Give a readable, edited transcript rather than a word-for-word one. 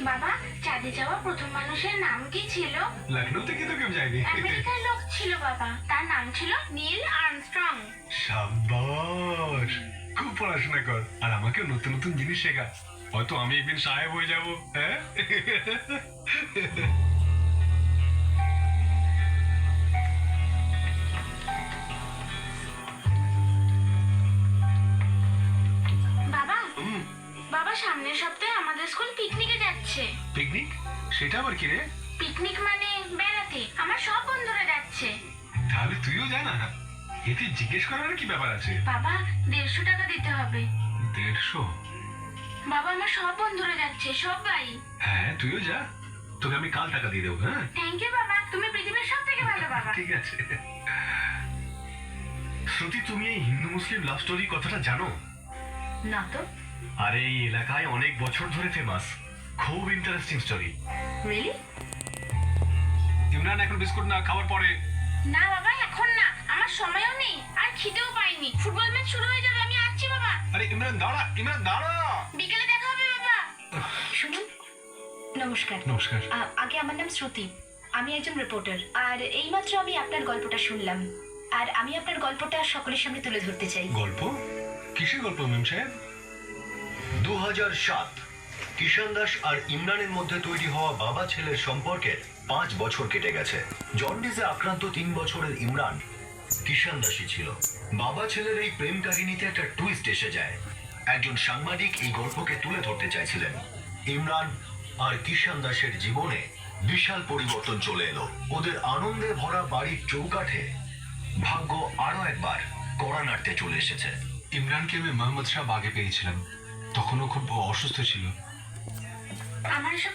বাবা, চাঁদে যাওয়া প্রথম মানুষের নাম কি ছিল? লখনৌ থেকে তো কেউ যায়নি। আমেরিকার লোক ছিল বাবা, তার নাম ছিল নীল আর্মস্ট্রং। সাবাস, খুব পড়াশোনা কর আর আমাকে নতুন নতুন জিনিস শেখা। হয়তো আমি একদিন সাহেব হয়ে যাবো। হ্যাঁ, বাবা, বাবা সামনের সপ্তাহে আমাদের স্কুল পিকনিকে যাচ্ছে। পিকনিক? সেটা আবার কি রে? পিকনিক মানে বেড়াতে, আমার সব বন্ধুরা যাচ্ছে। তাহলে তুইও জানা। এতে জিজ্ঞেস করার কি ব্যাপার আছে? বাবা, 150 টাকা দিতে হবে। 150? বাবা, আমার সব বন্ধুরা যাচ্ছে, সবাই। হ্যাঁ, তুইও যা, তোকে আমি কাল টাকা দিয়ে দেবো। হ্যাঁ, থ্যাংক ইউ বাবা, তুমি পৃথিবীর সব থেকে ভালো বাবা। ঠিক আছে। শ্রুতি, তুমি এই হিন্দু মুসলিম লাভ স্টোরি কথাটা জানো? না তো। আরে এই এলাকায় অনেক বছর ধরে ফেমাস, খুব ইন্টারেস্টিং স্টোরি। রিয়েলি? ইমরান, এখন বিস্কুট না, খাওয়ার পরে। না বাবা, এখন না, আমার সময়ও নেই আর খিদেও পাইনি। ফুটবল ম্যাচ শুরু হয়ে যাবে, আমি আসছি বাবা। আরে ইমরান দাঁড়া, ইমরান দাঁড়া। বিকেলে দেখা হবে বাবা। শুনুন, নমস্কার। নমস্কার। আগে আমার নাম শ্রুতি, আমি একজন রিপোর্টার। আর এইমাত্র আমি আপনার গল্পটা শুনলাম, আর আমি আপনার গল্পটা সকলের সামনে তুলে ধরতে চাই। গল্প? কিসের গল্প মেম সাহেব? 2007 কিষান দাস আর ইমরানের মধ্যে তৈরি হওয়া বাবা ছেলের সম্পর্কের 5 বছর কেটে গেছে। জন্ডিসে আক্রান্ত 3 বছরের ইমরান কিষান দাসই ছিল। বাবা ছেলের এই প্রেম কাহিনীতে একটা টুইস্ট এসে যায়। একজন সাংবাদিক এই গল্পকে তুলে ধরতে চাইছিলেন। ইমরান আর কিষান দাসের জীবনে বিশাল পরিবর্তন চলে এলো। ওদের আনন্দে ভরা বাড়ির চৌকাঠে ভাগ্য আরো একবার কড়া নাড়তে চলে এসেছে। ইমরানকে আমি মোহাম্মদ শাহ বাগে পেয়েছিলাম, তখনও খুব অসুস্থ ছিল। আমার এসব